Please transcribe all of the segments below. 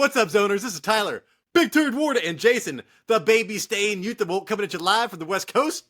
What's up, Zoners? This is Tyler, Big Turd Ward, and Jason, the baby stain youth that won't coming at you live from the West Coast.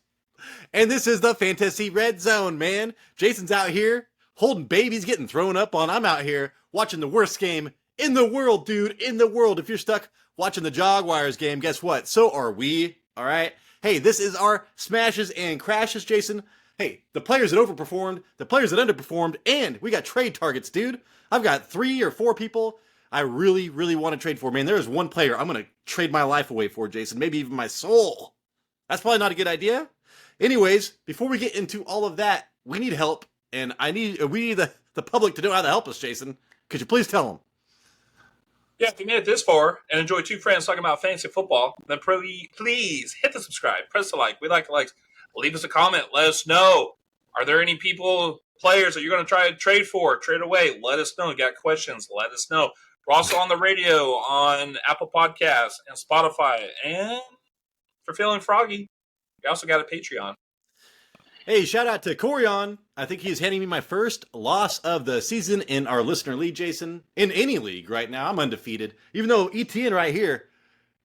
And this is the Fantasy Red Zone, man. Jason's out here holding babies, getting thrown up on. I'm out here watching the worst game in the world, dude, in the world. If you're stuck watching the Jaguars game, guess what? So are we, all right? Hey, this is our smashes and crashes, Jason. Hey, the players that overperformed, the players that underperformed, and we got trade targets, dude. I've got 3 or 4 people I really, really want to trade for. Man, there's one player I'm going to trade my life away for, Jason. Maybe even my soul. That's probably not a good idea. Anyways, before we get into all of that, we need help. And we need the public to know how to help us, Jason. Could you please tell them? Yeah, if you made it this far and enjoy two friends talking about fantasy football, then please hit the subscribe, press the like. We like the likes. Leave us a comment. Let us know. Are there any players that you're going to try to trade for, trade away? Let us know. You got questions? Let us know. We're also on the radio, on Apple Podcasts and Spotify. And if you're feeling froggy, we also got a Patreon. Hey, shout out to Corion. I think he's handing me my first loss of the season in our listener league, Jason. In any league right now, I'm undefeated. Even though ETN right here,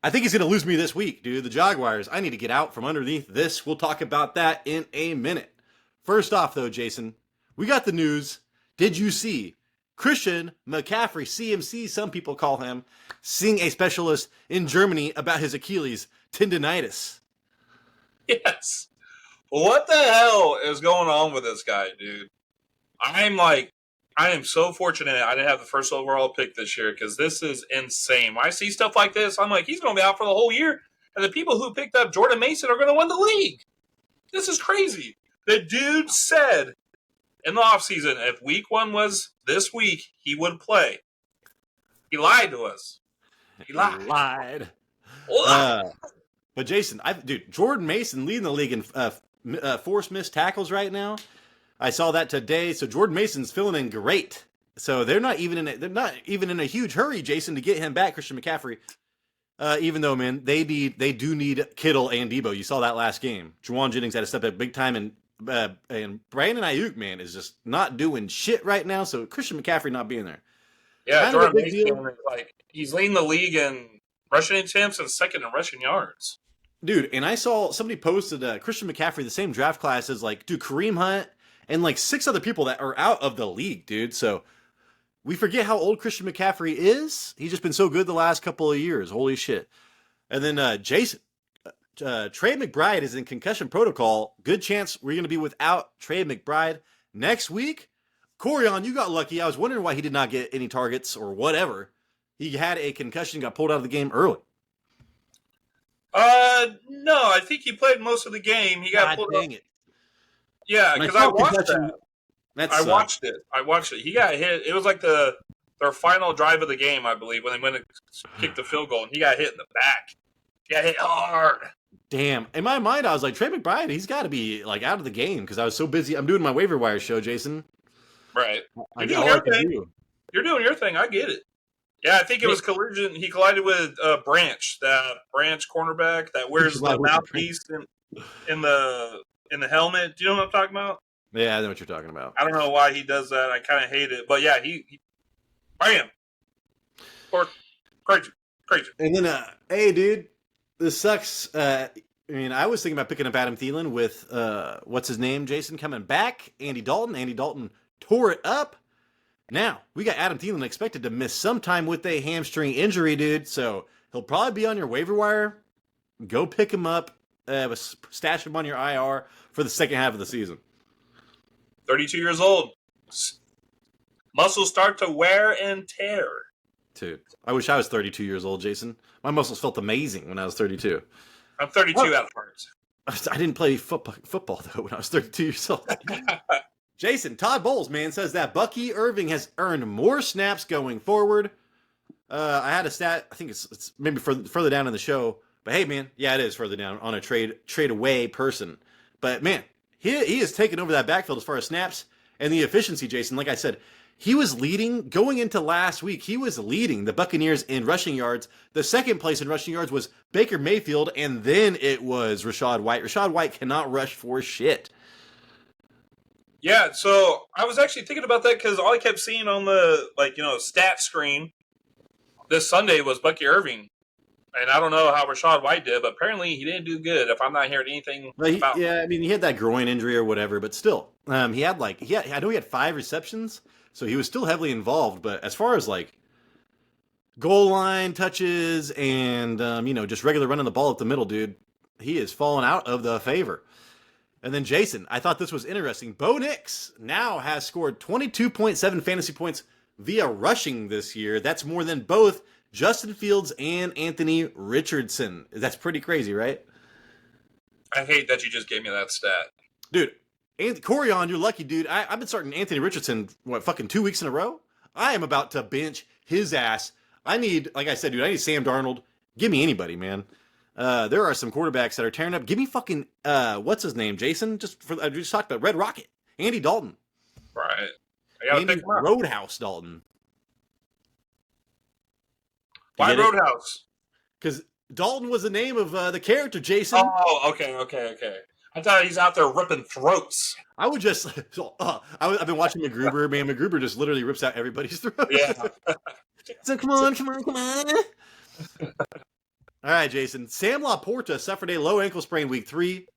I think he's going to lose me this week, dude. The Jaguars, I need to get out from underneath this. We'll talk about that in a minute. First off, though, Jason, we got the news. Did you see Christian McCaffrey, CMC, some people call him, seeing a specialist in Germany about his Achilles tendonitis? Yes. What the hell is going on with this guy, dude? I am so fortunate I didn't have the first overall pick this year because this is insane. When I see stuff like this, I'm like, he's going to be out for the whole year. And the people who picked up Jordan Mason are going to win the league. This is crazy. The dude said in the offseason, if week 1 was this week, he would play. He lied to us. He lied. But Jason, Jordan Mason leading the league in forced missed tackles right now. I saw that today. So Jordan Mason's filling in great. So they're not even in a huge hurry, Jason, to get him back, Christian McCaffrey. Even though, man, they do need Kittle and Debo. You saw that last game. Jauan Jennings had to step up big time, and Brandon Ayuk, man, is just not doing shit right now. So Christian McCaffrey not being there. Yeah, Jordan Mason, he's leading the league in rushing attempts and second in rushing yards. Dude, and I saw somebody posted Christian McCaffrey, the same draft class as Kareem Hunt and 6 other people that are out of the league, dude. So we forget how old Christian McCaffrey is. He's just been so good the last couple of years. Holy shit. And then Jason, Trey McBride is in concussion protocol. Good chance we're going to be without Trey McBride next week. Corion, you got lucky. I was wondering why he did not get any targets or whatever. He had a concussion, got pulled out of the game early. No, I think he played most of the game. He got pulled out. Yeah, because I watched that. I watched it. He got hit. It was like their final drive of the game, I believe, when they went to kick the field goal, and he got hit in the back. He got hit hard. Damn. In my mind, I was like, Trey McBride, he's got to be out of the game because I was so busy. I'm doing my waiver wire show, Jason. Right. You're doing your thing. You're doing your thing. I get it. Yeah, I think it was collision. He collided with Branch, that Branch cornerback that wears the mouthpiece in the helmet. Do you know what I'm talking about? Yeah, I know what you're talking about. I don't know why he does that. I kind of hate it, but yeah, he bam, crazy. And then, hey, dude, this sucks. I was thinking about picking up Adam Thielen with what's his name, Jason, coming back. Andy Dalton. Andy Dalton tore it up. Now, we got Adam Thielen expected to miss some time with a hamstring injury, dude. So he'll probably be on your waiver wire. Go pick him up. Stash him on your IR for the second half of the season. 32 years old. Muscles start to wear and tear. Dude, I wish I was 32 years old, Jason. My muscles felt amazing when I was 32. I'm 32 out of heart. I didn't play football, though, when I was 32 years old. Jason, Todd Bowles, man, says that Bucky Irving has earned more snaps going forward. I had a stat. I think it's maybe further down in the show. But hey, man, yeah, it is further down on a trade away person. But man, he has taken over that backfield as far as snaps and the efficiency, Jason. Like I said, he was leading going into last week. He was leading the Buccaneers in rushing yards. The second place in rushing yards was Baker Mayfield, and then it was Rachaad White. Rachaad White cannot rush for shit. Yeah, so I was actually thinking about that because all I kept seeing on the stat screen this Sunday was Bucky Irving. And I don't know how Rashad White did, but apparently he didn't do good if I'm not hearing anything about him. Yeah, I mean, he had that groin injury or whatever, but still, I know he had 5 receptions, so he was still heavily involved. But as far as like goal line touches and just regular running the ball up the middle, dude, he is falling out of the favor. And then Jason, I thought this was interesting. Bo Nix now has scored 22.7 fantasy points via rushing this year. That's more than both Justin Fields and Anthony Richardson. That's pretty crazy, right? I hate that you just gave me that stat. Dude, Corion, you're lucky, dude. I've been starting Anthony Richardson, 2 weeks in a row? I am about to bench his ass. Like I said, dude, I need Sam Darnold. Give me anybody, man. There are some quarterbacks that are tearing up. Give me fucking, what's his name, Jason? I just talked about Red Rocket. Andy Dalton. Right. I gotta Andy pick him up. Roadhouse Dalton. Why Roadhouse? Because Dalton was the name of the character, Jason. Oh, okay. I thought he's out there ripping throats. I would just, I've been watching McGruber. Man, McGruber just literally rips out everybody's throat. Yeah. So come on. All right, Jason. Sam Laporta suffered a low ankle sprain week 3.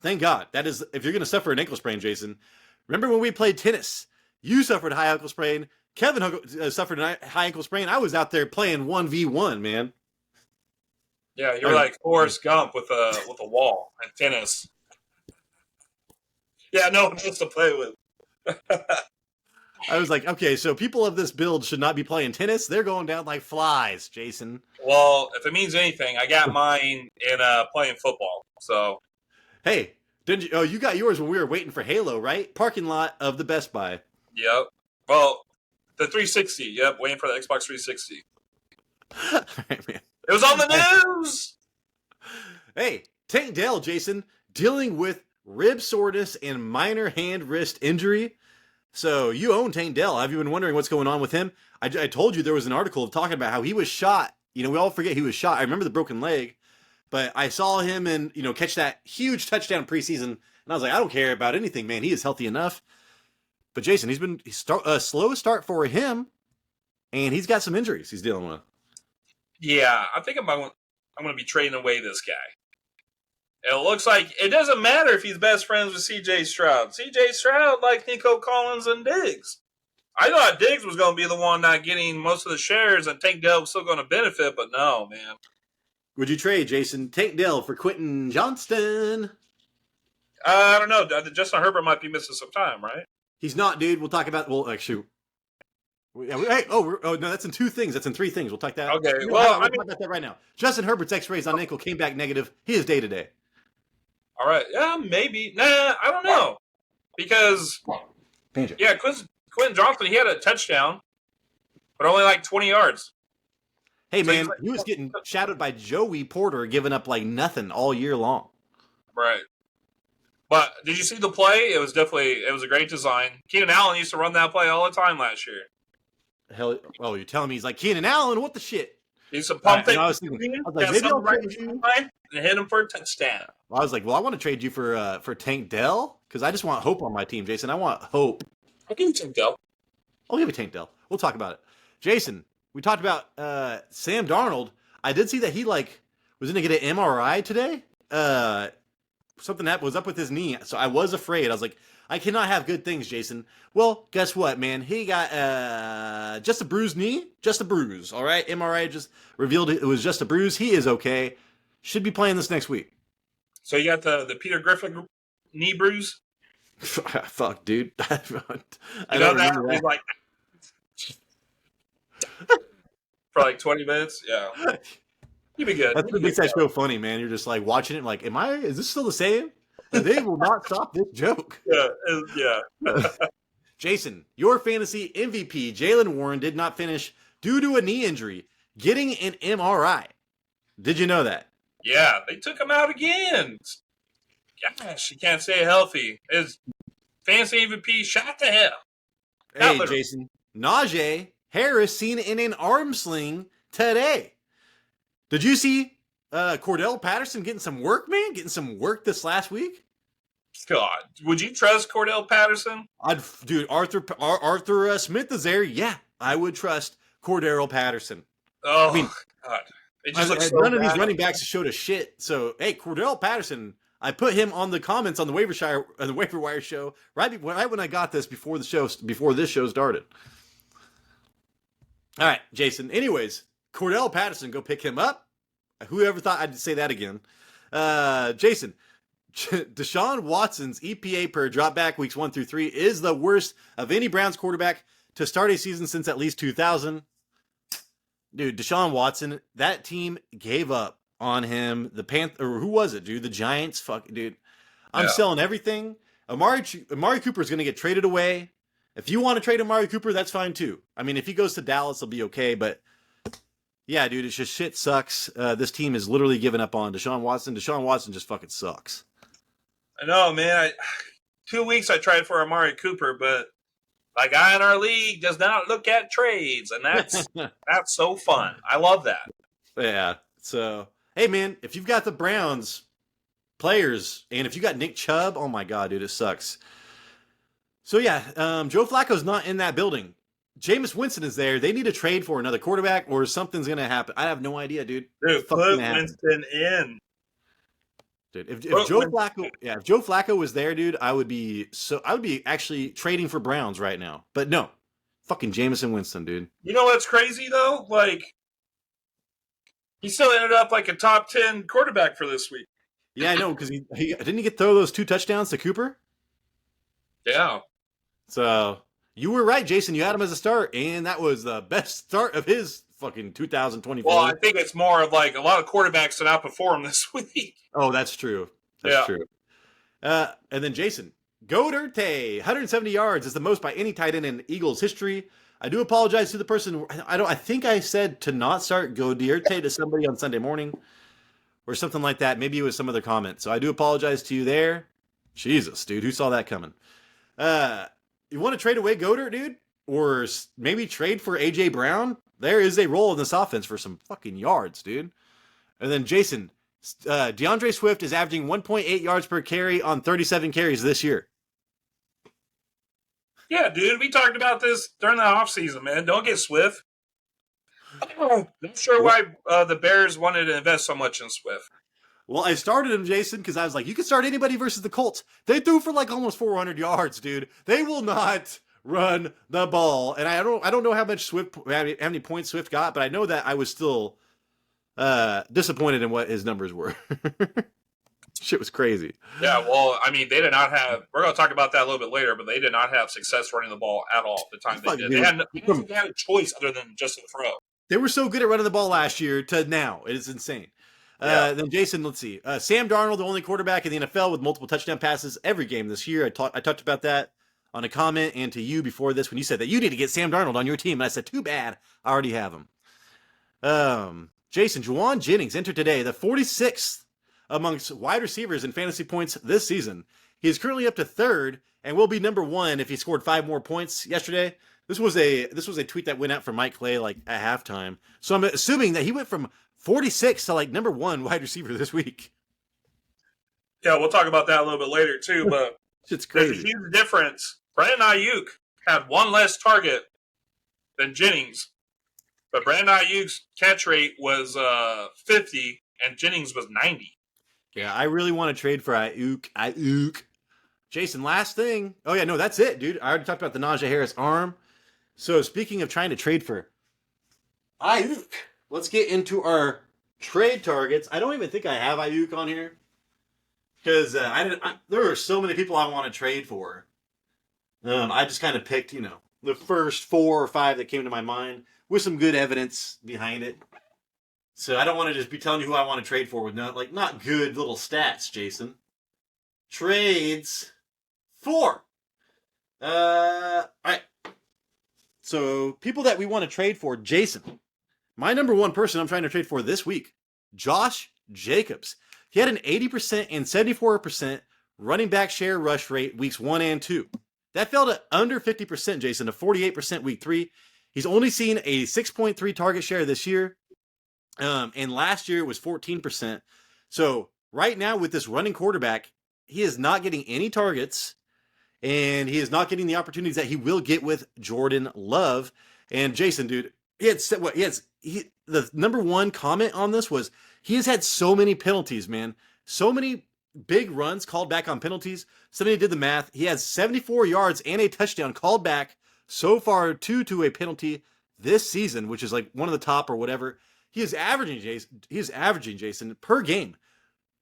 Thank God. That is, if you're going to suffer an ankle sprain, Jason, remember when we played tennis? You suffered a high ankle sprain. Kevin suffered a high ankle sprain. I was out there playing 1v1, man. Yeah, you're like Forrest Gump with a wall and tennis. Yeah, no one else to play with. I was like, okay, so people of this build should not be playing tennis. They're going down like flies, Jason. Well, if it means anything, I got mine in playing football. So, hey, didn't you? Oh, you got yours when we were waiting for Halo, right? Parking lot of the Best Buy. Yep. Well, the 360. Yep, waiting for the Xbox 360. All right, man. It was on the news. Hey, Tank Dell, Jason, dealing with rib soreness and minor hand wrist injury. So you own Tank Dell. Have you been wondering what's going on with him? I told you there was an article talking about how he was shot. We all forget he was shot. I remember the broken leg, but I saw him catch that huge touchdown preseason, and I was like, I don't care about anything, man. He is healthy enough. But Jason, he's been a slow start for him, and he's got some injuries he's dealing with. Yeah, I think I'm going to be trading away this guy. It looks like it doesn't matter if he's best friends with C.J. Stroud. C.J. Stroud likes Nico Collins and Diggs. I thought Diggs was going to be the one not getting most of the shares and Tank Dell was still going to benefit, but no, man. Would you trade, Jason, Tank Dell for Quentin Johnston? I don't know. Justin Herbert might be missing some time, right? He's not, dude. We'll talk about. Well, actually, hey, no, that's in 2 things. That's in 3 things. We'll talk that. Okay. We'll talk about that right now. Justin Herbert's X-rays on ankle came back negative. He is day-to-day. All right. Yeah, maybe. Nah, I don't know. Because, yeah, Quentin Johnson, he had a touchdown, but only like 20 yards. Hey, man, he was getting shadowed by Joey Porter, giving up like nothing all year long. Right. But did you see the play? It was a great design. Keenan Allen used to run that play all the time last year. Hell, oh, you're telling me he's like Keenan Allen? What the shit? He used to pump it. I was like, maybe I'll trade you. And hit him for a touchdown. I was like, well, I want to trade you for Tank Dell because I just want hope on my team, Jason. I want hope. I'll give you Tank Dell. I'll give you Tank Dell. We'll talk about it. Jason, we talked about Sam Darnold. I did see that he was going to get an MRI today. Something that was up with his knee. So I was afraid. I was like, I cannot have good things, Jason. Well, guess what, man? He got just a bruised knee. Just a bruise, all right? MRI just revealed it was just a bruise. He is okay. Should be playing this next week. So you got the Peter Griffin knee bruise? Fuck, dude. I don't remember that. Like, for like 20 minutes? Yeah. You'd be good. That's what makes that show funny, man. You're just like watching it like, is this still the same? They will not stop this joke. Yeah. Jason, your fantasy MVP, Jaylen Warren, did not finish due to a knee injury, getting an MRI. Did you know that? Yeah, they took him out again. Gosh, he can't stay healthy. His fantasy MVP shot to hell. Hey, Jason, Najee Harris seen in an arm sling today. Did you see Cordell Patterson getting some work, man? Getting some work this last week? God, would you trust Cordell Patterson? Dude, Arthur Smith is there. Yeah, I would trust Cordell Patterson. Oh, I mean, God. It just looks so none of these bad. running backs showed a shit. So, hey, Cordell Patterson, I put him on the comments on the waiver wire show right when I got this before this show started. All right, Jason. Anyways, Cordell Patterson, go pick him up. Whoever thought I'd say that again? Jason, Deshaun Watson's EPA per dropback weeks 1 through 3 is the worst of any Browns quarterback to start a season since at least 2000. Dude, Deshaun Watson, that team gave up on him. Or who was it, dude? The Giants? Fuck, dude. I'm selling everything. Amari Cooper is going to get traded away. If you want to trade Amari Cooper, that's fine too. I mean, if he goes to Dallas, he'll be okay. But yeah, dude, it's just shit sucks. This team is literally giving up on Deshaun Watson. Deshaun Watson just fucking sucks. I know, man. 2 weeks I tried for Amari Cooper, but my guy in our league does not look at trades, and that's so fun. I love that. Yeah. So, hey, man, if you've got the Browns players, and if you got Nick Chubb, oh my god, dude, it sucks. So yeah, Joe Flacco's not in that building. Jameis Winston is there. They need to trade for another quarterback, or something's gonna happen. I have no idea, dude. Dude, put Winston in. Dude, if Joe Flacco was there, dude, I would be actually trading for Browns right now. But no, fucking Jameis Winston, dude. You know what's crazy though? Like, he still ended up like a top 10 quarterback for this week. Yeah, I know, because he didn't he throw those 2 touchdowns to Cooper? Yeah. So you were right, Jason. You had him as a start, and that was the best start of his fucking 2024. Well, I think it's more of like a lot of quarterbacks that outperform this week. Oh, that's true. That's true. And then Jason, Goderte, 170 yards is the most by any tight end in Eagles history. I do apologize to the person. I think I said to not start Goderte to somebody on Sunday morning or something like that. Maybe it was some other comment. So I do apologize to you there. Jesus, dude, who saw that coming? You want to trade away Goddard, dude? Or maybe trade for A.J. Brown? There is a role in this offense for some fucking yards, dude. And then Jason, DeAndre Swift is averaging 1.8 yards per carry on 37 carries this year. Yeah, dude, we talked about this during the offseason, man. Don't get Swift. I'm not sure why the Bears wanted to invest so much in Swift. Well, I started him, Jason, because I was like, you can start anybody versus the Colts. They threw for like almost 400 yards, dude. They will not run the ball. And I don't know how many points Swift got, but I know that I was still disappointed in what his numbers were. Shit was crazy. Yeah, well, I mean, they did not have. We're going to talk about that a little bit later, but they did not have success running the ball at all the time they did. They had a choice other than just a throw. They were so good at running the ball last year to now. It is insane. Then Jason, let's see. Sam Darnold, the only quarterback in the NFL with multiple touchdown passes every game this year. I talked about that on a comment and to you before this when you said that you need to get Sam Darnold on your team. And I said, too bad. I already have him. Jason, Jauan Jennings entered today the 46th amongst wide receivers in fantasy points this season. He is currently up to 3rd and will be number 1 if he scored 5 more points yesterday. This was a tweet that went out from Mike Clay like at halftime. So I'm assuming that he went from 46 to like number 1 wide receiver this week. Yeah, we'll talk about that a little bit later too, but it's crazy. There's a huge difference. Brandon Ayuk had 1 less target than Jennings, but Brandon Ayuk's catch rate was 50 and Jennings was 90. Yeah, I really want to trade for Ayuk. Jason, last thing. Oh yeah, no, that's it, dude. I already talked about the Najee Harris arm. So speaking of trying to trade for Ayuk, let's get into our trade targets. I don't even think I have Ayuk on here because there are so many people I want to trade for. I just kind of picked, the first 4 or 5 that came to my mind with some good evidence behind it. So I don't want to just be telling you who I want to trade for with not good little stats, Jason. Trades for. All right. So people that we want to trade for, Jason. My number 1 person I'm trying to trade for this week, Josh Jacobs. He had an 80% and 74% running back share rush rate weeks 1 and 2. That fell to under 50%, Jason, to 48% week 3. He's only seen a 6.3 target share this year. And last year it was 14%. So right now with this running quarterback, he is not getting any targets and he is not getting the opportunities that he will get with Jordan Love. And Jason, dude, the the number one comment on this was he has had so many penalties, man. So many big runs called back on penalties. Somebody did the math. He has 74 yards and a touchdown called back so far to a penalty this season, which is like one of the top or whatever. He is averaging, Jason, per game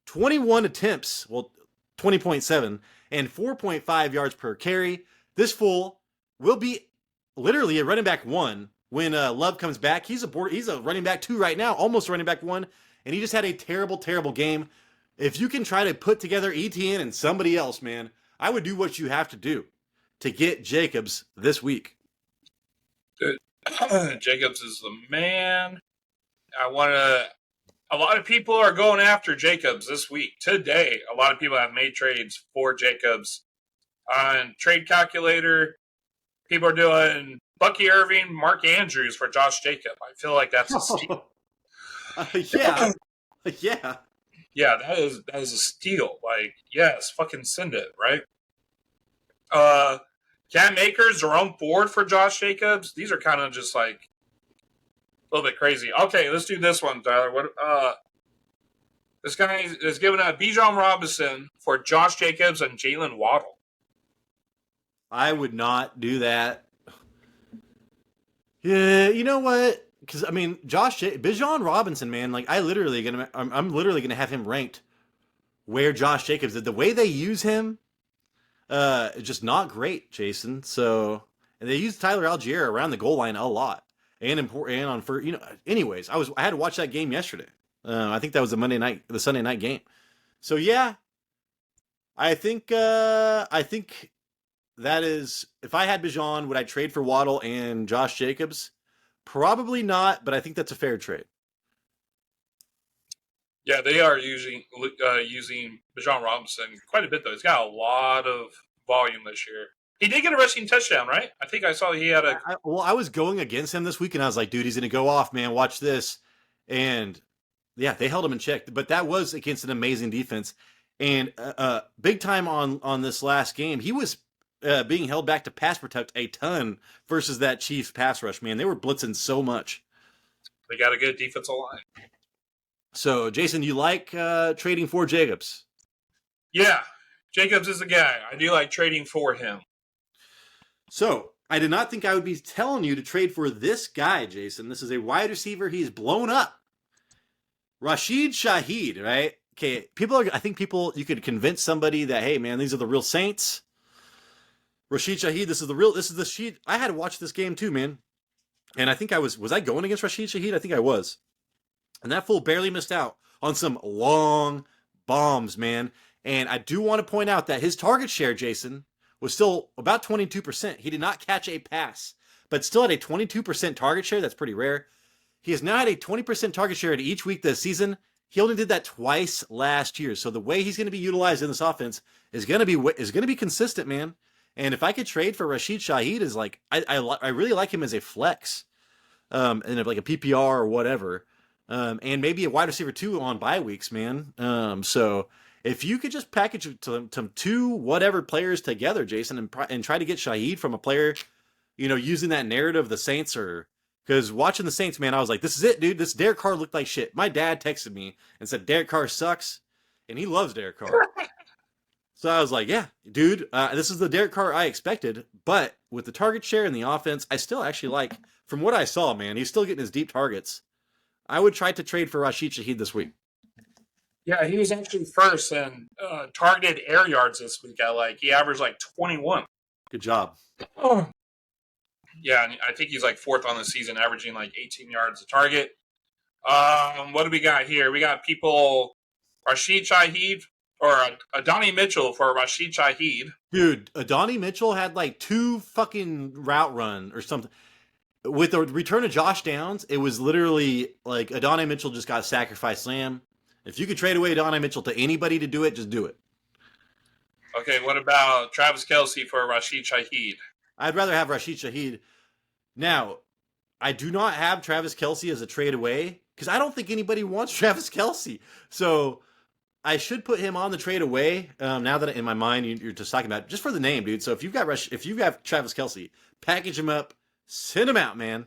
21 attempts, well, 20.7 and 4.5 yards per carry. This fool will be literally a running back 1 when Love comes back. He's a running back 2 right now, almost running back 1, and he just had a terrible game. If you can try to put together ETN and somebody else, man, I would do what you have to do to get Jacobs this week. Dude, Jacobs is the man. A lot of people are going after Jacobs this week. Today, a lot of people have made trades for Jacobs. On Trade Calculator, people are doing Bucky Irving, Mark Andrews for Josh Jacobs. I feel like that's a steal. Yeah. Yeah, that is a steal. Like, yes, fucking send it, right? Cam Akers, Jerome Ford for Josh Jacobs. These are kind of just like a little bit crazy. Okay, let's do this one, Tyler. What? This guy is giving out Bijan Robinson for Josh Jacobs and Jalen Waddle. I would not do that. Yeah, you know what? Because I mean, Bijan Robinson, man. Like, I'm literally gonna have him ranked where Josh Jacobs did. The way they use him, just not great, Jason. So, and they use Tyler Algier around the goal line a lot, and on for Anyways, I had to watch that game yesterday. I think that was the Sunday night game. So yeah, I think that is, if I had Bijan, would I trade for Waddle and Josh Jacobs? Probably not, but I think that's a fair trade. Yeah, they are using Bijan Robinson quite a bit, though. He's got a lot of volume this year. He did get a rushing touchdown, right? I think I saw he had a... I was going against him this week, and I was like, dude, he's going to go off, man. Watch this. And, yeah, they held him in check. But that was against an amazing defense. And big time on this last game, he was being held back to pass protect a ton versus that Chiefs pass rush, man. They were blitzing so much. They got a good defensive line. So, Jason, you like trading for Jacobs? Yeah, Jacobs is the guy. I do like trading for him. So, I did not think I would be telling you to trade for this guy, Jason. This is a wide receiver. He's blown up. Rashid Shaheed, right? Okay, you could convince somebody that, hey, man, these are the real Saints. Rashid Shaheed, this is the sheet. I had to watch this game too, man. And I think was I going against Rashid Shaheed? I think I was. And that fool barely missed out on some long bombs, man. And I do want to point out that his target share, Jason, was still about 22%. He did not catch a pass, but still had a 22% target share. That's pretty rare. He has now had a 20% target share at each week this season. He only did that twice last year. So the way he's going to be utilized in this offense is going to be consistent, man. And if I could trade for Rashid Shaheed, is like I really like him as a flex, and like a PPR or whatever, and maybe a wide receiver 2 on bye weeks, man. So if you could just package to 2 whatever players together, Jason, and try to get Shaheed from a player, using that narrative the Saints are. Because watching the Saints, man, I was like, this is it, dude. This Derek Carr looked like shit. My dad texted me and said Derek Carr sucks, and he loves Derek Carr. So I was like, yeah, dude, this is the Derek Carr I expected. But with the target share and the offense, I still actually like, from what I saw, man, he's still getting his deep targets. I would try to trade for Rashid Shaheed this week. Yeah, he was actually first in targeted air yards this week. He averaged 21. Good job. Oh. Yeah, and I think he's 4th on the season, averaging 18 yards a target. What do we got here? We got people, Rashid Shaheed, or Adonai Mitchell for Rashid Shaheed. Dude, Adonai Mitchell had 2 fucking route run or something. With the return of Josh Downs, it was literally Adonai Mitchell just got sacrificed slam. If you could trade away Adonai Mitchell to anybody to do it, just do it. Okay, what about Travis Kelce for Rashid Shaheed? I'd rather have Rashid Shaheed. Now, I do not have Travis Kelce as a trade away because I don't think anybody wants Travis Kelce. So I should put him on the trade away. Now that in my mind you're just talking about just for the name, dude. So if you've got Travis Kelce, package him up, send him out, man.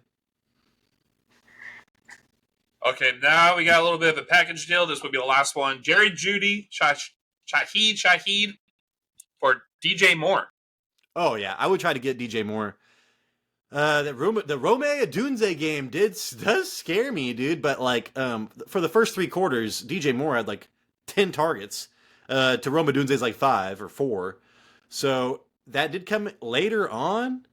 Okay, now we got a little bit of a package deal. This would be the last one. Jerry Judy, Shaheed for DJ Moore. Oh yeah, I would try to get DJ Moore. The Rome Odunze game does scare me, dude. But like, for the first 3 quarters, DJ Moore had like 10 targets. To Rome Odunze's like 5 or 4. So that did come later on.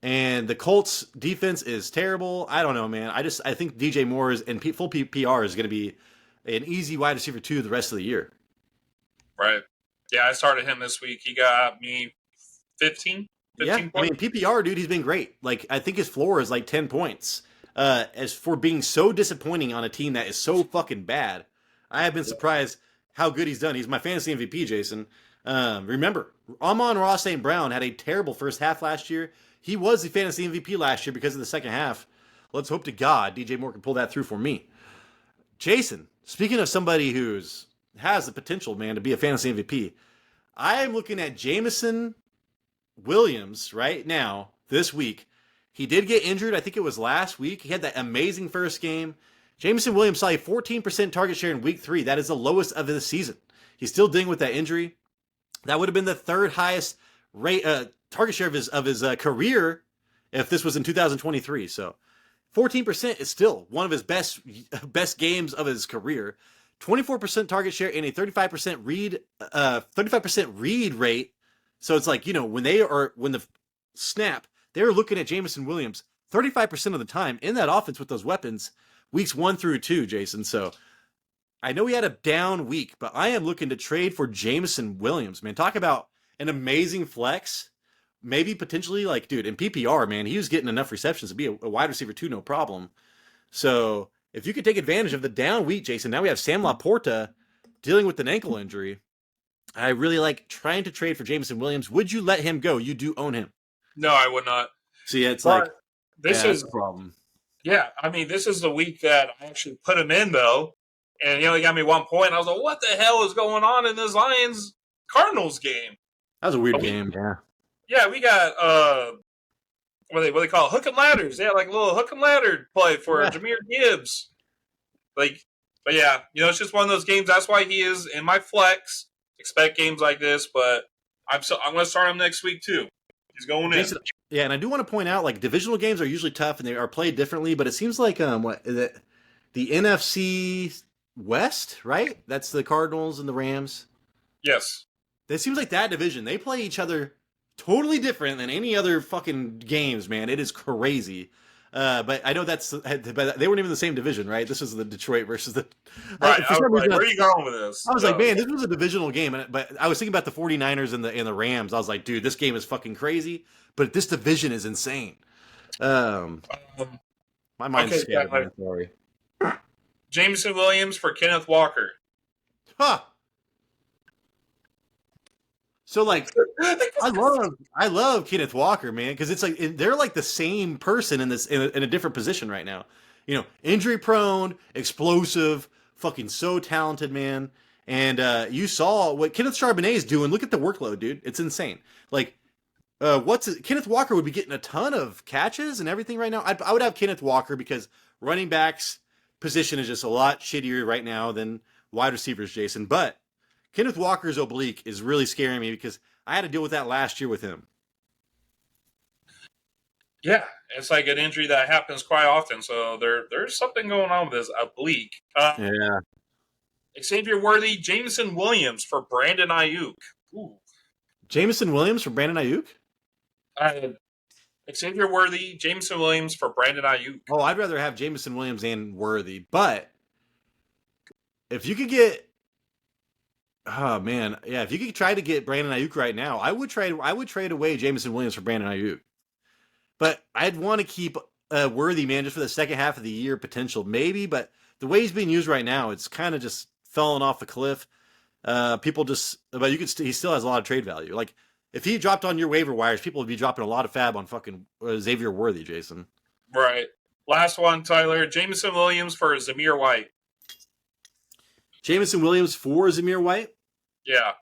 And the Colts defense is terrible. I don't know, man. I think DJ Moore is and full PPR is going to be an easy wide receiver 2 the rest of the year. Right. Yeah, I started him this week. He got me 15 Yeah, points. I mean PPR, dude, he's been great. Like I think his floor is like 10 points. As for being so disappointing on a team that is so fucking bad, I have been surprised how good he's done. He's my fantasy MVP, Jason. Remember, Amon-Ra St. Brown had a terrible first half last year. He was the fantasy MVP last year because of the second half. Let's hope to God DJ Moore can pull that through for me. Jason, speaking of somebody who's has the potential, man, to be a fantasy MVP, I am looking at Jameson Williams right now this week. He did get injured. I think it was last week. He had that amazing first game. Jameson Williams saw a 14% target share in week 3. That is the lowest of the season. He's still dealing with that injury. That would have been the 3rd highest rate target share of his career if this was in 2023. So 14% is still one of his best games of his career. 24% target share and a 35% read rate. So it's like, when the snap, they're looking at Jameson Williams 35% of the time in that offense with those weapons, weeks 1 through 2, Jason. So I know he had a down week, but I am looking to trade for Jameson Williams, man. Talk about an amazing flex. Maybe potentially, like, dude, in PPR, man, he was getting enough receptions to be a wide receiver 2, no problem. So if you could take advantage of the down week, Jason, now we have Sam Laporta dealing with an ankle injury. I really like trying to trade for Jameson Williams. Would you let him go? You do own him. No, I would not. See, it's But like this is the problem. Yeah, I mean, this is the week that I actually put him in, though. And he only got me 1 point. I was like, what the hell is going on in this Lions-Cardinals game? That was a weird game, yeah. Yeah, we got, what do they call it? Hook and ladders. They had like a little hook and ladder play for Jahmyr Gibbs. But yeah, it's just one of those games. That's why he is in my flex. Expect games like this, but I'm going to start him next week, too. He's going in. Yeah, and I do want to point out, like, divisional games are usually tough and they are played differently, but it seems like the NFC West, right? That's the Cardinals and the Rams. Yes. It seems like that division, they play each other totally different than any other fucking games, man. It is crazy. But I know but they weren't even in the same division, right? This is the Detroit versus the... Right, where are you going with this? I was like, man, this was a divisional game. But I was thinking about the 49ers and the Rams. I was like, dude, this game is fucking crazy. But this division is insane. My mind's scared. Man, sorry. Jameson Williams for Kenneth Walker. Huh. So, like, I love Kenneth Walker, man, because it's like they're like the same person in a different position right now. Injury prone, explosive, fucking so talented, man. And you saw what Kenneth Charbonnet is doing. Look at the workload, dude. It's insane. Like, Kenneth Walker would be getting a ton of catches and everything right now. I would have Kenneth Walker because running backs position is just a lot shittier right now than wide receivers, Jason. But Kenneth Walker's oblique is really scaring me because I had to deal with that last year with him. Yeah, it's like an injury that happens quite often. So there's something going on with this oblique. Yeah. Xavier Worthy, Jameson Williams for Brandon Ayuk. Ooh. Jameson Williams for Brandon Ayuk? Xavier Worthy, Jameson Williams for Brandon Ayuk. Oh, I'd rather have Jameson Williams and Worthy. But if you could get... Oh, man. Yeah, if you could try to get Brandon Ayuk right now, I would trade away Jameson Williams for Brandon Ayuk. But I'd want to keep Worthy, man, just for the second half of the year potential, maybe. But the way he's being used right now, it's kind of just falling off the cliff. But he still has a lot of trade value. Like, if he dropped on your waiver wires, people would be dropping a lot of fab on fucking Xavier Worthy, Jason. Right. Last one, Tyler. Jameson Williams for Zamir White. Jameson Williams for Zamir White? Yeah.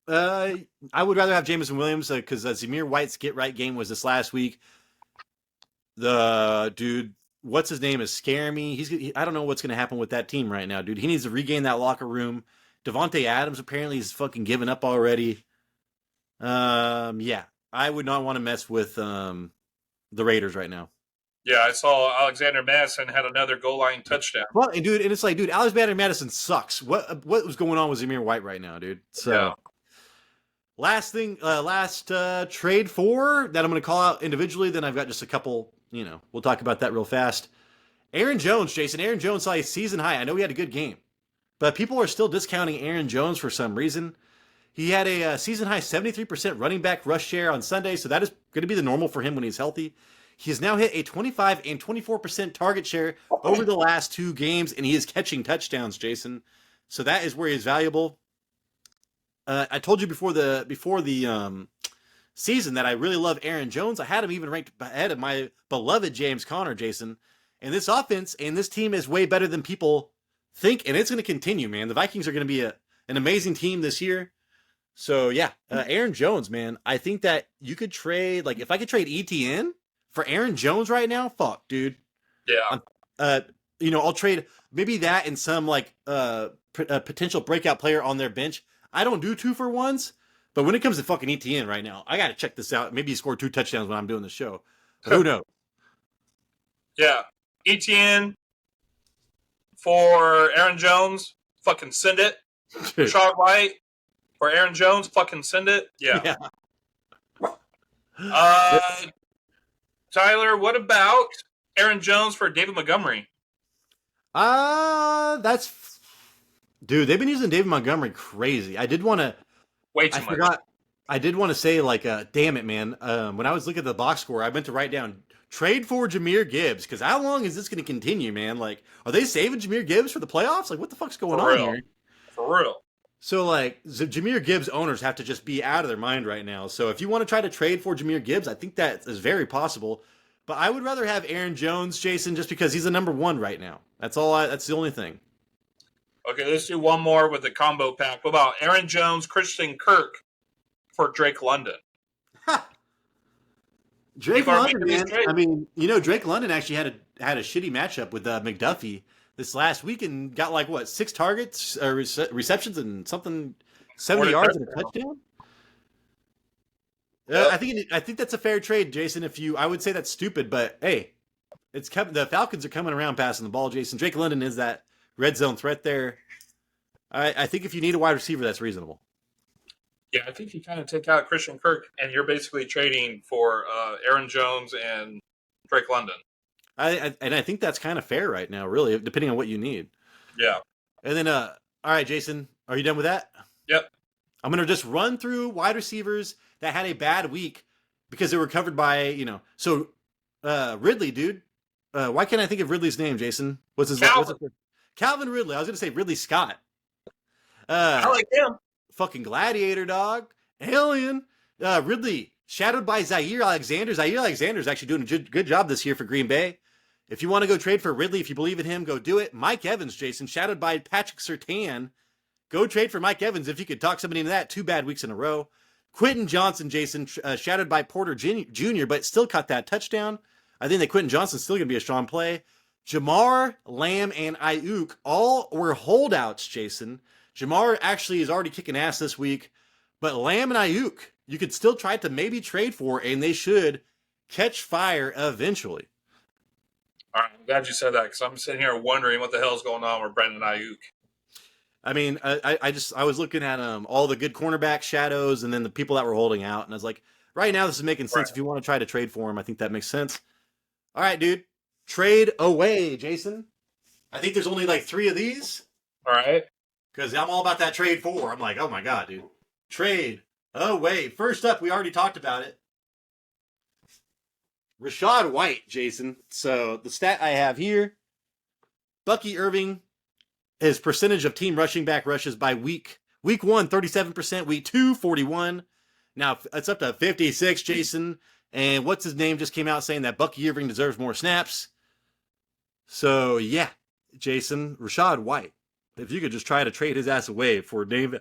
I would rather have Jameson Williams because Zamir White's get right game was this last week. The dude what's his name is scaring me. I don't know what's going to happen with that team right now, dude. He needs to regain that locker room. Devontae Adams apparently is fucking given up already. Yeah, I would not want to mess with the Raiders right now. Yeah, I saw Alexander Madison had another goal line touchdown. Well, and dude, and it's like, dude, Alexander Madison sucks. What was going on with Zamir White right now, dude? So, last trade for that I'm going to call out individually. Then I've got just a couple. We'll talk about that real fast. Aaron Jones, Jason. Aaron Jones saw a season high. I know he had a good game, but people are still discounting Aaron Jones for some reason. He had a season high 73% running back rush share on Sunday, so that is going to be the normal for him when he's healthy. He has now hit a 25 and 24% target share over the last 2 games, and he is catching touchdowns, Jason. So that is where he is valuable. I told you before the season that I really love Aaron Jones. I had him even ranked ahead of my beloved James Conner, Jason. And this offense and this team is way better than people think, and it's going to continue, man. The Vikings are going to be an amazing team this year. So, yeah, Aaron Jones, man. I think that you could trade, if I could trade ETN for Aaron Jones right now, fuck, dude. Yeah. I'll trade maybe that and some, potential breakout player on their bench. I don't do 2-for-1s, but when it comes to fucking ETN right now, I got to check this out. Maybe he scored 2 touchdowns when I'm doing the show. But who knows? Yeah. ETN for Aaron Jones, fucking send it. Rashad White for Aaron Jones, fucking send it. Yeah. Tyler, what about Aaron Jones for David Montgomery? Dude, they've been using David Montgomery crazy. I did want to. Way too much. I did want to say, damn it, man. When I was looking at the box score, I meant to write down trade for Jahmyr Gibbs, because how long is this going to continue, man? Are they saving Jahmyr Gibbs for the playoffs? What the fuck's going on here? For real. So, Jahmyr Gibbs owners have to just be out of their mind right now. So, if you want to try to trade for Jahmyr Gibbs, I think that is very possible. But I would rather have Aaron Jones, Jason, just because he's the number 1 right now. That's the only thing. Okay, let's do one more with the combo pack. What about Aaron Jones, Christian Kirk for Drake London? Drake London, man. I mean, Drake London actually had a shitty matchup with McDuffie this last week and got 6 targets, receptions, and something 70 yards and a touchdown. Yep. I think that's a fair trade, Jason. I would say that's stupid, but hey, the Falcons are coming around passing the ball, Jason. Drake London is that red zone threat there. I think if you need a wide receiver, that's reasonable. Yeah, I think you kind of take out Christian Kirk, and you're basically trading for Aaron Jones and Drake London. I think that's kind of fair right now, really, depending on what you need. Yeah. And then, all right, Jason, are you done with that? Yep. I'm going to just run through wide receivers that had a bad week because they were covered by, So, Ridley, dude. Why can't I think of Ridley's name, Jason? What's his name? Calvin Ridley. I was going to say Ridley Scott. I like him. Fucking gladiator, dog. Alien. Ridley, shadowed by Zaire Alexander. Zaire Alexander is actually doing a good job this year for Green Bay. If you want to go trade for Ridley, if you believe in him, go do it. Mike Evans, Jason, shadowed by Patrick Surtain. Go trade for Mike Evans if you could talk somebody into that. 2 bad weeks in a row. Quentin Johnson, Jason, shadowed by Porter Jr., but still caught that touchdown. I think that Quentin Johnson's still going to be a strong play. Jamar, Lamb, and Ayuk all were holdouts, Jason. Jamar actually is already kicking ass this week, but Lamb and Ayuk, you could still try to maybe trade for, and they should catch fire eventually. All right, I'm glad you said that because I'm sitting here wondering what the hell is going on with Brandon Ayuk. I mean, I was looking at all the good cornerback shadows and then the people that were holding out, and I was like, right now this is making sense. Right. If you want to try to trade for him, I think that makes sense. All right, dude. Trade away, Jason. I think there's only 3 of these. All right. Because I'm all about that trade for. I'm like, oh my God, dude. Trade away. First up, we already talked about it. Rashad White, Jason. So the stat I have here, Bucky Irving, his percentage of team rushing back rushes by week 1, 37%, week 2, 41. Now it's up to 56, Jason. And what's his name just came out saying that Bucky Irving deserves more snaps. So yeah, Jason, Rashad White. If you could just try to trade his ass away for name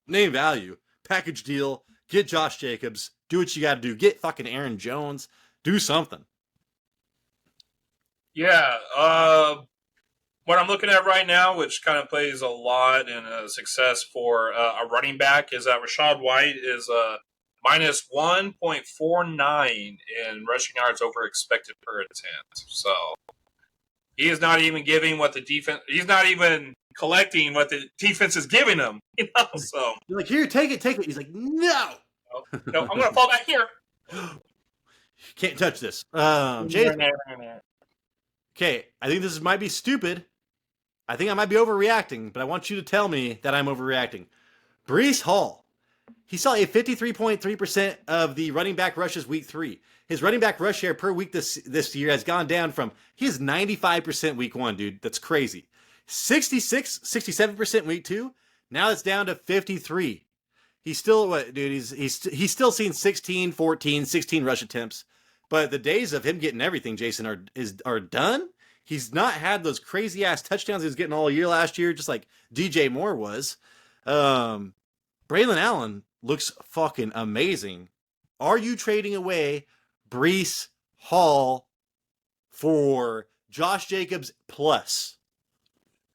value, package deal, get Josh Jacobs, do what you got to do, get fucking Aaron Jones, do something. Yeah. What I'm looking at right now, which kind of plays a lot in success for a running back, is that Rashad White is minus 1.49 in rushing yards over expected per attempt. So he is not even giving what the defense. He's not even collecting what the defense is giving him. So You're like, here, take it. He's like, no. no, I'm going to fall back here. Can't touch this. Jason. Okay, I think this might be stupid. I think I might be overreacting, but I want you to tell me that I'm overreacting. Breece Hall. He saw a 53.3% of the running back rushes week 3. His running back rush share per week this year has gone down from, he is 95% week 1, dude. That's crazy. 67% week 2. Now it's down to 53. He's still, what, dude? He's still seen 16, 14, 16 rush attempts. But the days of him getting everything, Jason, are done. He's not had those crazy ass touchdowns he was getting all year last year, just like DJ Moore was. Braylon Allen looks fucking amazing. Are you trading away Breece Hall for Josh Jacobs plus?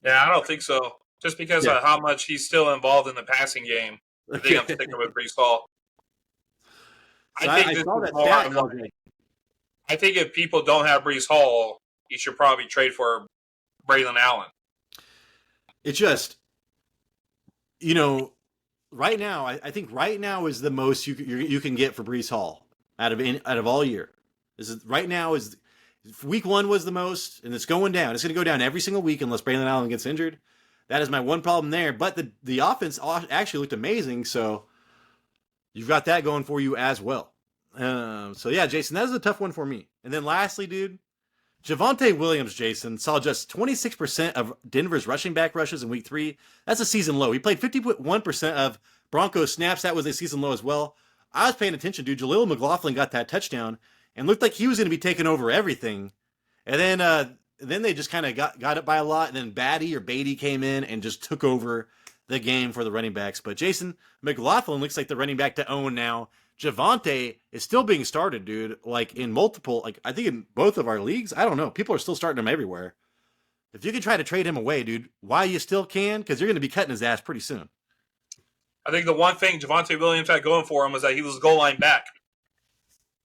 Yeah, I don't think so. Just because of how much he's still involved in the passing game. I think I'm sticking with Breece Hall. So I saw that stat and I was like, I think if people don't have Breece Hall, you should probably trade for Braylon Allen. It just, right now, I think right now is the most you can get for Breece Hall out of all year. Right now is week 1 was the most, and it's going down. It's going to go down every single week unless Braylon Allen gets injured. That is my one problem there. But the offense actually looked amazing, so you've got that going for you as well. So yeah, Jason, that is a tough one for me. And then lastly, dude, Javonte Williams, Jason, saw just 26% of Denver's rushing back rushes in week 3. That's a season low. He played 50.1% of Broncos snaps. That was a season low as well. I was paying attention, dude. Jaleel McLaughlin got that touchdown and looked like he was going to be taking over everything. And then they just kind of got it by a lot. And then Beatty came in and just took over the game for the running backs. But Jason, McLaughlin looks like the running back to own now. Javonte is still being started, dude. Like in multiple, I think in both of our leagues. I don't know. People are still starting him everywhere. If you can try to trade him away, dude, why you still can? Because you're going to be cutting his ass pretty soon. I think the one thing Javonte Williams had going for him was that he was goal line back.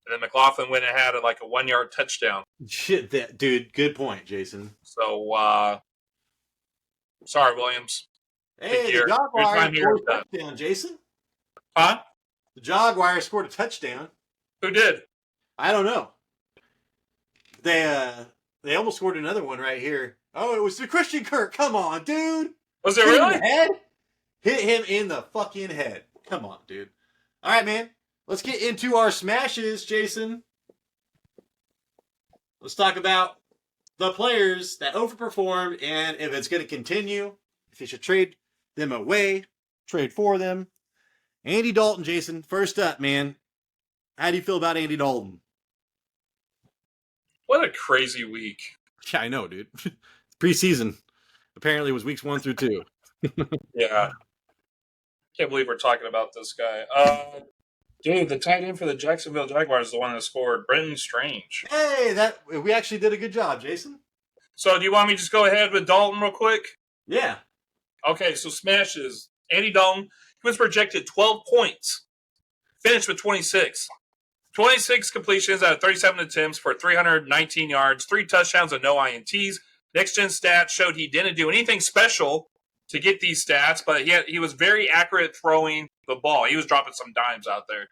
And then McLaughlin went and had a 1-yard touchdown. Shit, dude. Good point, Jason. So, sorry, Williams. Hey, the Jaguars scored a touchdown, Jason. Huh? The Jaguars scored a touchdown. Who did? I don't know. They almost scored another one right here. Oh, it was the Christian Kirk. Come on, dude. Was it really? Head? Hit him in the fucking head. Come on, dude. All right, man. Let's get into our smashes, Jason. Let's talk about the players that overperformed and if it's going to continue, if you should trade them away, trade for them. Andy Dalton, Jason, first up, man. How do you feel about Andy Dalton? What a crazy week. Yeah, I know, dude. Preseason. Apparently it was weeks 1 through 2. Yeah. Can't believe we're talking about this guy. Dude, the tight end for the Jacksonville Jaguars is the one that scored, Brenton Strange. Hey, we actually did a good job, Jason. So do you want me to just go ahead with Dalton real quick? Yeah. Okay, so smashes. Andy Dalton, he was projected 12 points. Finished with 26. 26 completions out of 37 attempts for 319 yards, 3 touchdowns and no INTs. Next Gen stats showed he didn't do anything special to get these stats, but he was very accurate throwing the ball. He was dropping some dimes out there.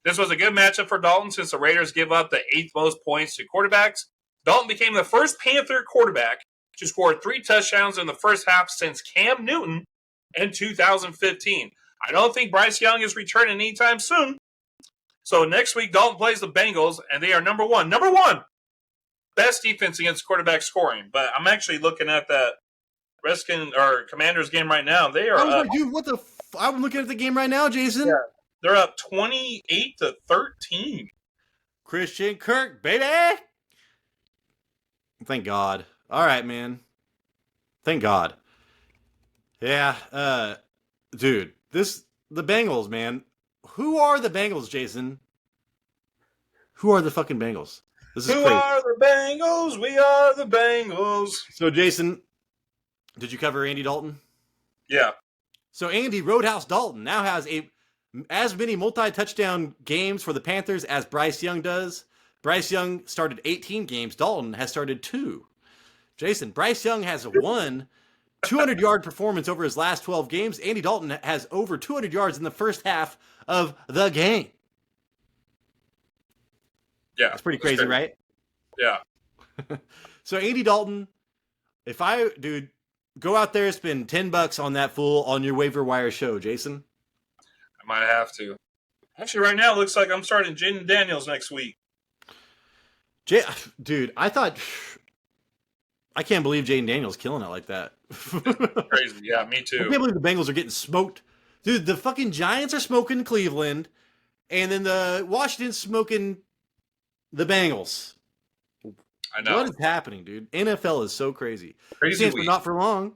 This was a good matchup for Dalton since the Raiders give up the 8th most points to quarterbacks. Dalton became the first Panther quarterback to score 3 touchdowns in the first half since Cam Newton in 2015. I don't think Bryce Young is returning anytime soon. So next week, Dalton plays the Bengals, and they are number one, best defense against quarterback scoring. But I'm actually looking at that Commanders game right now. They are up. Dude, what the I'm looking at the game right now, Jason. Yeah, they're up 28-13. Christian Kirk, baby. Thank God. All right, man. Thank God. Yeah, dude, the Bengals, man. Who are the Bengals, Jason? Who are the fucking Bengals? This is Who crazy. are the Bengals? We are the Bengals. So, Jason, did you cover Andy Dalton? Yeah. So, Andy Roadhouse Dalton now has as many multi-touchdown games for the Panthers as Bryce Young does. Bryce Young started 18 games. Dalton has started 2. Jason, Bryce Young has one 200-yard performance over his last 12 games. Andy Dalton has over 200 yards in the first half of the game. Yeah. That's pretty crazy, right? Yeah. So Andy Dalton, dude, go out there, spend $10 on that fool on your waiver wire show, Jason. I might have to. Actually, right now, it looks like I'm starting Jaden Daniels next week. Dude, I can't believe Jaden Daniels killing it like that. Crazy. Yeah, me too. I can't believe the Bengals are getting smoked. Dude, the fucking Giants are smoking Cleveland, and then the Washington's smoking the Bengals. I know. What is happening, dude? NFL is so crazy. Crazy But not for long.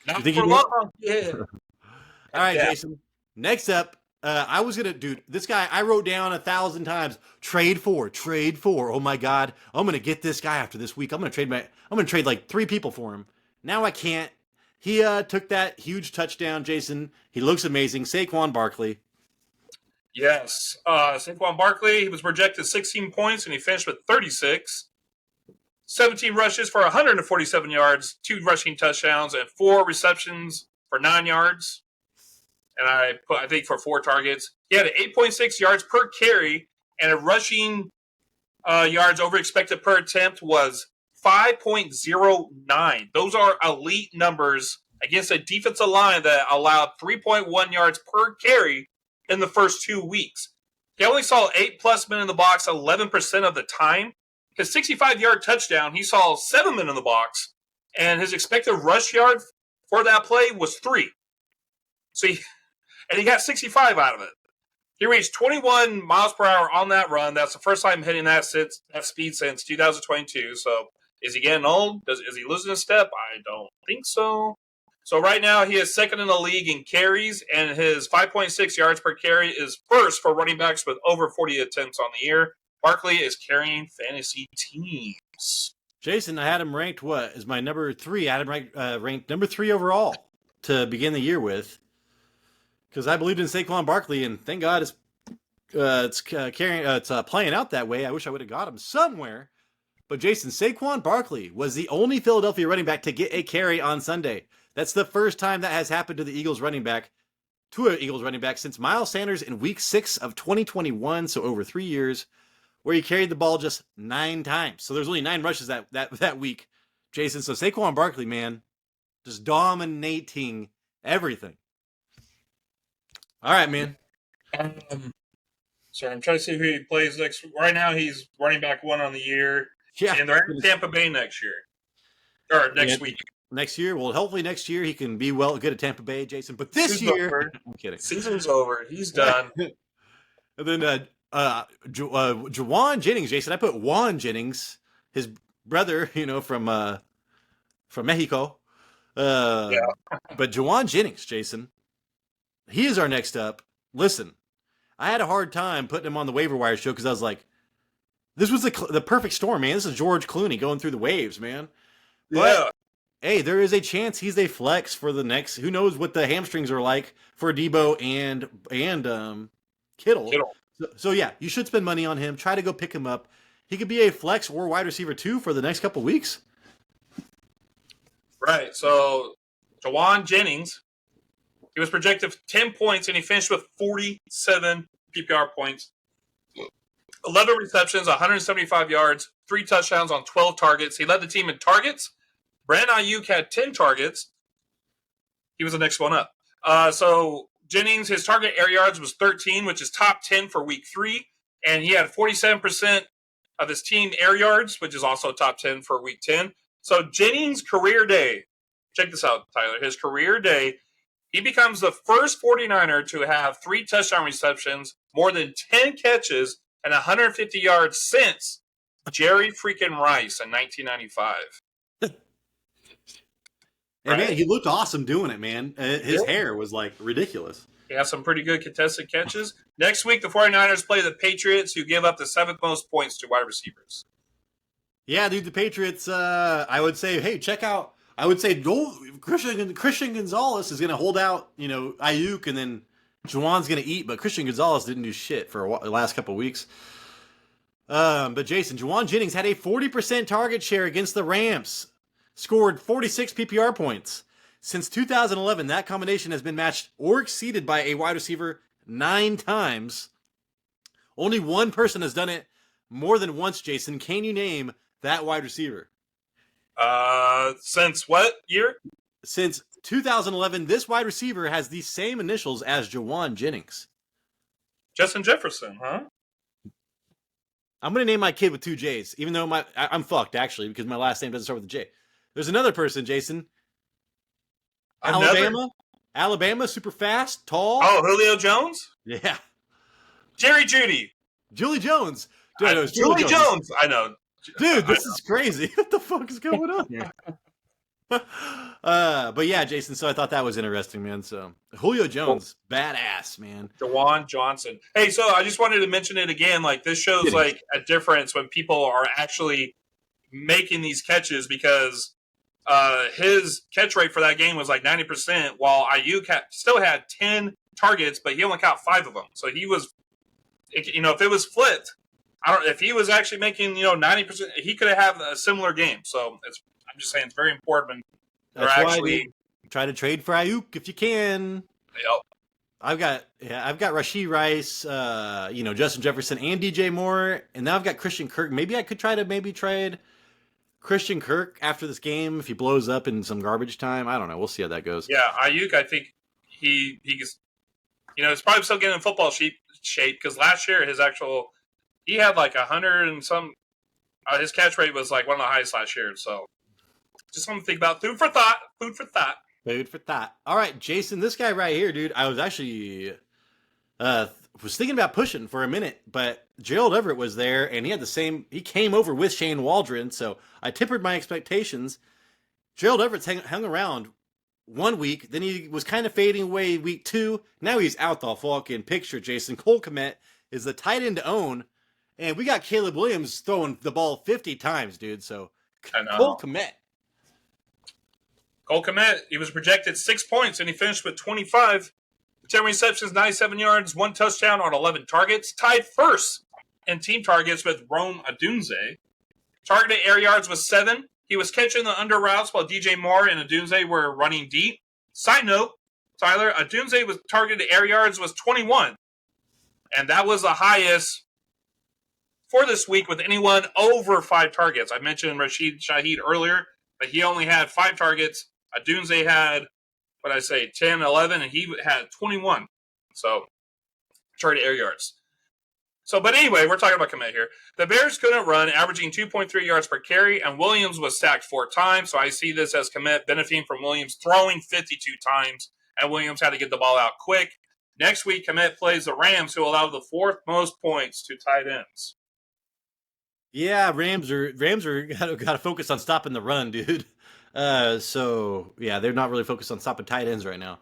Not for long. Yeah. All right, Jason. Next up, this guy I wrote down 1,000 times. Trade for. Oh my God, I'm gonna get this guy after this week. I'm gonna trade like 3 people for him. Now I can't. He took that huge touchdown, Jason. He looks amazing. Saquon Barkley. Yes. Saquon Barkley, he was projected 16 points and he finished with 36. 17 rushes for 147 yards, 2 rushing touchdowns, and 4 receptions for 9 yards. And I think for 4 targets. He had 8.6 yards per carry, and a rushing yards over expected per attempt was 5.09. Those are elite numbers against a defensive line that allowed 3.1 yards per carry in the first 2 weeks. He only saw 8+ men in the box 11% of the time. His 65-yard touchdown, he saw 7 men in the box, and his expected rush yard for that play was 3. So he got 65 out of it. He reached 21 miles per hour on that run. That's the first time hitting that speed since 2022. So is he getting old? Is he losing a step? I don't think so. So right now he is second in the league in carries, and his 5.6 yards per carry is first for running backs with over 40 attempts on the year. Barkley is carrying fantasy teams. Jason, I had him ranked is my number 3. I had him ranked number 3 overall to begin the year with, because I believed in Saquon Barkley, and thank God it's playing out that way. I wish I would have got him somewhere. But Jason, Saquon Barkley was the only Philadelphia running back to get a carry on Sunday. That's the first time that has happened to an Eagles running back since Miles Sanders in Week 6 of 2021, so over 3 years, where he carried the ball just 9 times. So there's only 9 rushes that week, Jason. So Saquon Barkley, man, just dominating everything. All right, man. Sorry, I'm trying to see who he plays next. Right now, he's running back 1 on the year. Yeah. And they're in Tampa Bay next year. Or next week. Next year? Well, hopefully next year he can be good at Tampa Bay, Jason. But this year... Over. I'm kidding. Season's over. He's done. And then Jauan Jennings, Jason. I put Juan Jennings, his brother, from Mexico. Yeah. But Jauan Jennings, Jason, he is our next up. Listen, I had a hard time putting him on the waiver wire show because I was like, this was the perfect storm, man. This is George Clooney going through the waves, man. But, hey, there is a chance he's a flex for the next. Who knows what the hamstrings are like for Debo and Kittle. So yeah, you should spend money on him. Try to go pick him up. He could be a flex or wide receiver 2 for the next couple weeks. Right. So Jauan Jennings, he was projected 10 points, and he finished with 47 PPR points. 11 receptions, 175 yards, 3 touchdowns on 12 targets. He led the team in targets. Brandon Ayuk had 10 targets. He was the next one up. So Jennings, his target air yards was 13, which is top 10 for week 3. And he had 47% of his team air yards, which is also top 10 for week 10. So Jennings' career day, check this out, Tyler. His career day, he becomes the first 49er to have 3 touchdown receptions, more than 10 catches, and 150 yards since Jerry freaking Rice in 1995. And man, he looked awesome doing it, man. His hair was like ridiculous. He has some pretty good contested catches. Next week, the 49ers play the Patriots, who give up the 7th most points to wide receivers. Yeah, dude, the Patriots, I would say, hey, check out. I would say go Christian Gonzalez is going to hold out, Ayuk, and then Jauan's going to eat, but Christian Gonzalez didn't do shit for the last couple of weeks. But Jason, Jauan Jennings had a 40% target share against the Rams, scored 46 PPR points. Since 2011, that combination has been matched or exceeded by a wide receiver 9 times. Only one person has done it more than once, Jason. Can you name that wide receiver? Since what year? Since 2011, this wide receiver has the same initials as Jauan Jennings. Justin Jefferson, huh? I'm going to name my kid with 2 J's, even though I'm fucked, actually, because my last name doesn't start with a J. There's another person, Jason. Alabama, super fast, tall. Oh, Julio Jones? Yeah. Jerry Jeudy. Julie Jones. Dude, Julie Jones. I know. Dude, this is crazy. What the fuck is going on here? But yeah, Jason, so I thought that was interesting, man. So Julio Jones, badass, man. Jauan Johnson. Hey, so I just wanted to mention it again. Like, this shows like a difference when people are actually making these catches, because his catch rate for that game was like 90%, while Ayuk still had 10 targets, but he only caught 5 of them. So he was, if it was flipped, if he was actually making 90%, he could have a similar game. So I'm just saying it's very important. That's why try to trade for Ayuk if you can. Yep. I've got Rashee Rice, Justin Jefferson and DJ Moore, and now I've got Christian Kirk. Maybe I could try to trade Christian Kirk after this game if he blows up in some garbage time. I don't know. We'll see how that goes. Yeah, Ayuk, I think he's he's probably still getting in football shape, because last year he had like 100 and some. His catch rate was like one of the highest last year. So just something to think about. Food for thought. Food for thought. All right, Jason, this guy right here, dude. I was actually was thinking about pushing for a minute, but Gerald Everett was there, and he had the same. He came over with Shane Waldron, so I tempered my expectations. Gerald Everett's hung around 1 week, then he was kind of fading away week 2. Now he's out the fucking picture. Jason, Cole Kmet is the tight end to own, and we got Caleb Williams throwing the ball 50 times, dude. So Cole Kmet. Cole Kmet, he was projected 6 points, and he finished with 25. 10 receptions, 97 yards, 1 touchdown on 11 targets. Tied first in team targets with Rome Odunze. Targeted air yards was 7. He was catching the under routes while DJ Moore and Odunze were running deep. Side note, Tyler, Odunze was targeted air yards was 21. And that was the highest for this week with anyone over 5 targets. I mentioned Rashid Shaheed earlier, but he only had 5 targets. Odunze had, 10, 11, and he had 21. So, targeted air yards. So, but anyway, we're talking about Kmet here. The Bears couldn't run, averaging 2.3 yards per carry, and Williams was sacked 4 times. So I see this as Kmet benefiting from Williams throwing 52 times, and Williams had to get the ball out quick. Next week, Kmet plays the Rams, who allow the 4th most points to tight ends. Yeah, Rams are got to focus on stopping the run, dude. So yeah, they're not really focused on stopping tight ends right now.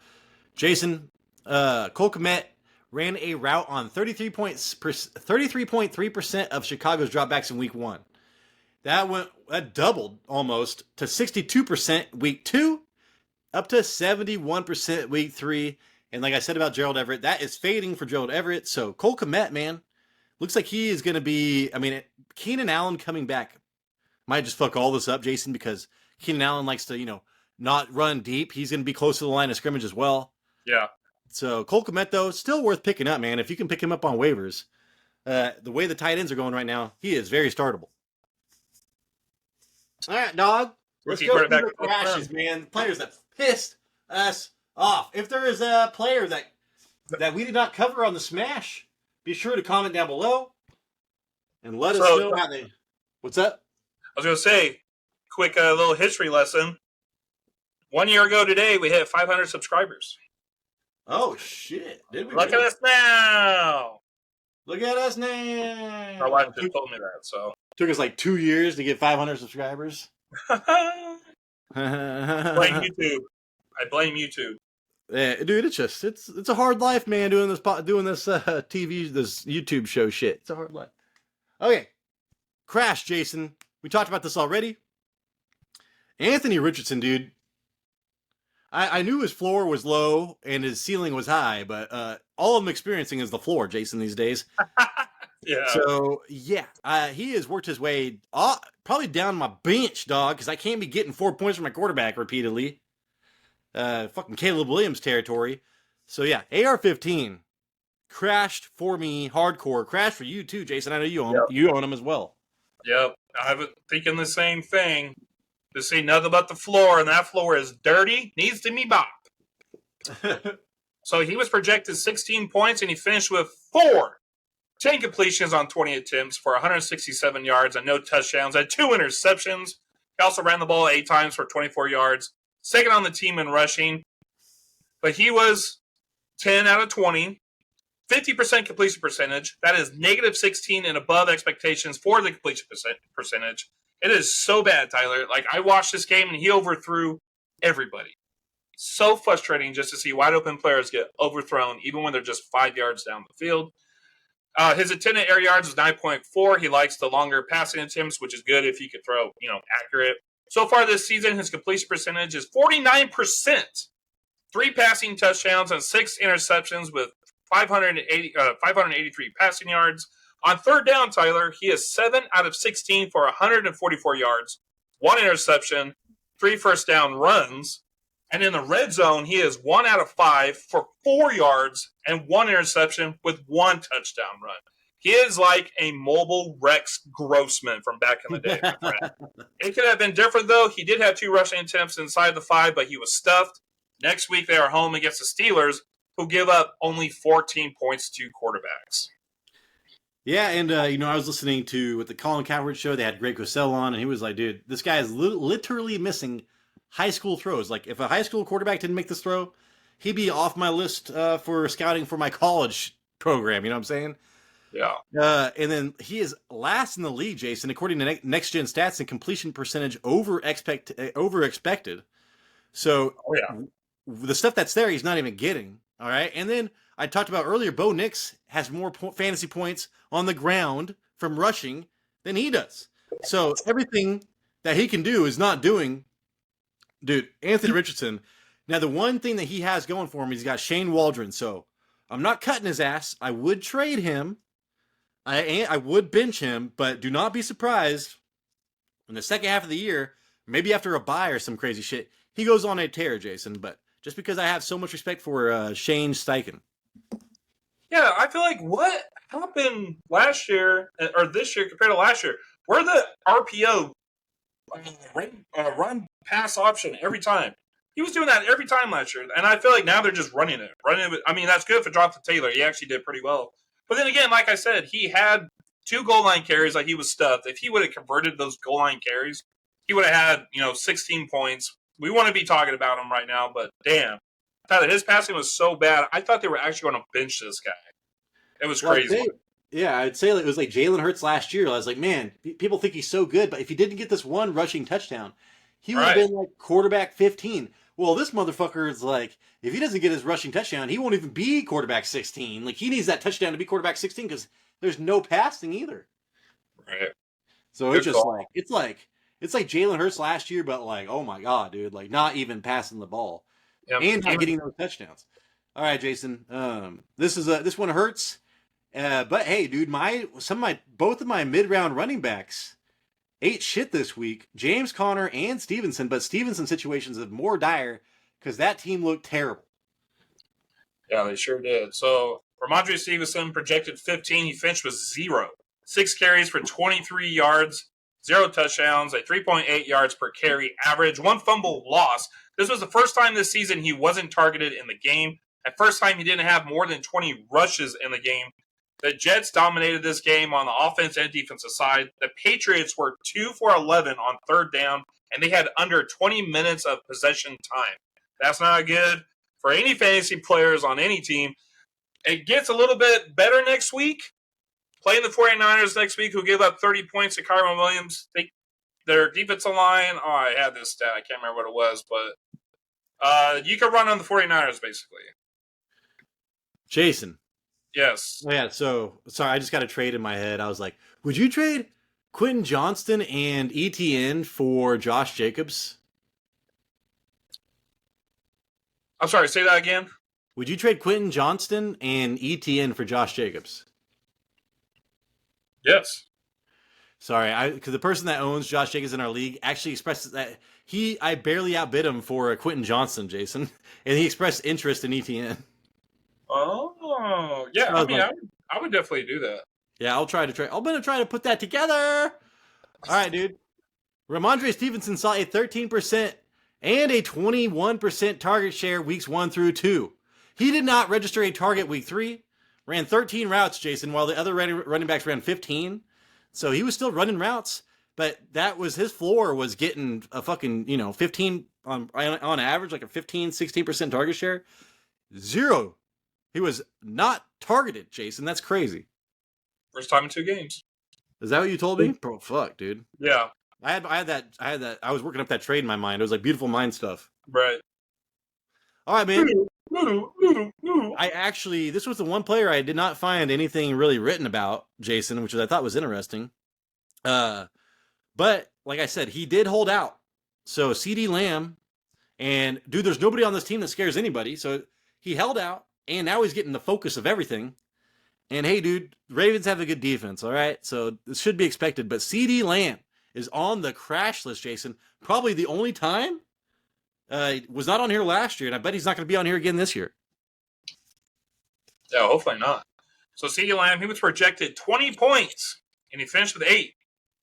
Jason, Cole Kmet ran a route on 33.3% of Chicago's dropbacks in week 1. That doubled almost to 62% week 2, up to 71% week 3. And like I said about Gerald Everett, that is fading for Gerald Everett. So Cole Kmet, man, looks like he is going to be. Keenan Allen coming back might just fuck all this up, Jason, because Keenan Allen likes to, not run deep. He's going to be close to the line of scrimmage as well. Yeah. So Cole Kmet, though, still worth picking up, man. If you can pick him up on waivers, the way the tight ends are going right now, he is very startable. All right, dog. Let's go through the crashes, man. Players that pissed us off. If there is a player that we did not cover on the Smash, be sure to comment down below and let us know how they. What's up? I was going to say, quick little history lesson. 1 year ago today, we hit 500 subscribers. Oh, shit. Did we? Look at us now. Look at us now. My wife just told me that, so. Took us like 2 years to get 500 subscribers. Blame YouTube. I blame YouTube. Yeah, dude, it's a hard life, man, doing this TV, this YouTube show shit. It's a hard life. Okay. Crash, Jason. we talked about this already. Anthony Richardson, dude. I knew his floor was low and his ceiling was high, but all I'm experiencing is the floor, Jason, these days. Yeah. So, yeah, he has worked his way probably down my bench, dog, because I can't be getting 4 points from my quarterback repeatedly. Fucking Caleb Williams territory. So, yeah, AR-15 crashed for me hardcore. Crashed for you, too, Jason. I know you own him as well. Yep. I was thinking the same thing. To see nothing but the floor, and that floor is dirty, needs to be mopped. So he was projected 16 points, and he finished with 10 completions on 20 attempts for 167 yards and no touchdowns, and 2 interceptions. He also ran the ball 8 times for 24 yards. Second on the team in rushing. But he was 10 out of 20, 50% completion percentage. That is negative 16 and above expectations for the completion percentage. It is so bad, Tyler. Like, I watched this game, and he overthrew everybody. So frustrating just to see wide open players get overthrown, even when they're just 5 yards down the field. His intended air yards is 9.4. He likes the longer passing attempts, which is good if you could throw, accurate. So far this season, his completion percentage is 49%. 3 passing touchdowns and 6 interceptions with 583 passing yards. On third down, Tyler, he is 7 out of 16 for 144 yards, 1 interception, 3 first down runs. And in the red zone, he is 1 out of 5 for 4 yards and 1 interception with 1 touchdown run. He is like a mobile Rex Grossman from back in the day, my friend. It could have been different, though. He did have 2 rushing attempts inside the 5, but he was stuffed. Next week, they are home against the Steelers, who give up only 14 points to quarterbacks. Yeah, and, I was listening to with the Colin Cowherd show. They had Greg Cosell on, and he was like, dude, this guy is literally missing high school throws. Like, if a high school quarterback didn't make this throw, he'd be off my list for scouting for my college program. You know what I'm saying? Yeah. And then he is last in the league, Jason, according to Next Gen Stats, in completion percentage over expected. So, the stuff that's there, he's not even getting. All right, and then I talked about earlier, Bo Nix has more fantasy points on the ground from rushing than he does. So everything that he can do is not doing. Dude, Anthony Richardson. Now, the one thing that he has going for him, he's got Shane Waldron. So I'm not cutting his ass. I would trade him. I would bench him, but do not be surprised in the second half of the year, maybe after a bye or some crazy shit, he goes on a tear, Jason. But just because I have so much respect for Shane Steichen. Yeah, I feel like what happened last year or this year compared to last year? Where the RPO run pass option every time? He was doing that every time last year, and I feel like now they're just running it. I mean, that's good for Jonathan Taylor. He actually did pretty well. But then again, like I said, he had 2 goal line carries. Like, he was stuffed. If he would have converted those goal line carries, he would have had 16 points. We want to be talking about him right now, but damn. Tyler, his passing was so bad. I thought they were actually going to bench this guy. It was crazy. I'd say it was like Jalen Hurts last year. I was like, man, people think he's so good, but if he didn't get this 1 rushing touchdown, he would have been like quarterback 15. Well, this motherfucker is like, if he doesn't get his rushing touchdown, he won't even be quarterback 16. Like, he needs that touchdown to be quarterback 16 because there's no passing either. Right. So it's just like, it's like Jalen Hurts last year, but like, oh my God, dude, like not even passing the ball and not getting those touchdowns. All right, Jason, this one hurts. But hey, dude, both of my mid-round running backs ate shit this week. James Conner and Stevenson, but Stevenson's situations are more dire because that team looked terrible. Yeah, they sure did. So Rhamondre Stevenson projected 15. He finished with 0. 6 carries for 23 yards, 0 touchdowns, a 3.8 yards per carry average, 1 fumble loss. This was the first time this season he wasn't targeted in the game. The first time he didn't have more than 20 rushes in the game. The Jets dominated this game on the offense and defensive side. The Patriots were 2 for 11 on third down, and they had under 20 minutes of possession time. That's not good for any fantasy players on any team. It gets a little bit better next week. Playing the 49ers next week, who gave up 30 points to Kyron Williams. Their defensive line, I had this stat. I can't remember what it was, but you can run on the 49ers, basically. Jason. Yes. Yeah, so, sorry, I just got a trade in my head. I was like, would you trade Quentin Johnston and ETN for Josh Jacobs. I'm sorry, say that again. Would you trade Quentin Johnston and ETN for Josh Jacobs? Yes. Sorry, because the person that owns Josh Jacobs in our league actually expressed that I barely outbid him for Quentin Johnston, Jason, and he expressed interest in ETN. Oh, yeah. So I would definitely do that. Yeah, I'm going to try to put that together. All right, dude. Rhamondre Stevenson saw a 13% and a 21% target share weeks 1 through 2. He did not register a target week 3. Ran 13 routes, Jason, while the other running backs ran 15. So he was still running routes, but that was his floor was getting a fucking, 15 on average, like a 15, 16% target share. 0. He was not targeted, Jason. That's crazy. First time in 2 games. Is that what you told me? Bro, fuck, dude. Yeah. I had that. I was working up that trade in my mind. It was like beautiful mind stuff. Right. All right, man. This was the one player I did not find anything really written about, Jason, which I thought was interesting. But like I said, he did hold out. So Ceedee Lamb, and dude, there's nobody on this team that scares anybody. So he held out, and now he's getting the focus of everything. And hey, dude, Ravens have a good defense, all right? So this should be expected. But Ceedee Lamb is on the crash list, Jason. Probably the only time. Was not on here last year, and I bet he's not going to be on here again this year. Yeah, hopefully not. So Ceedee Lamb, he was projected 20 points, and he finished with 8.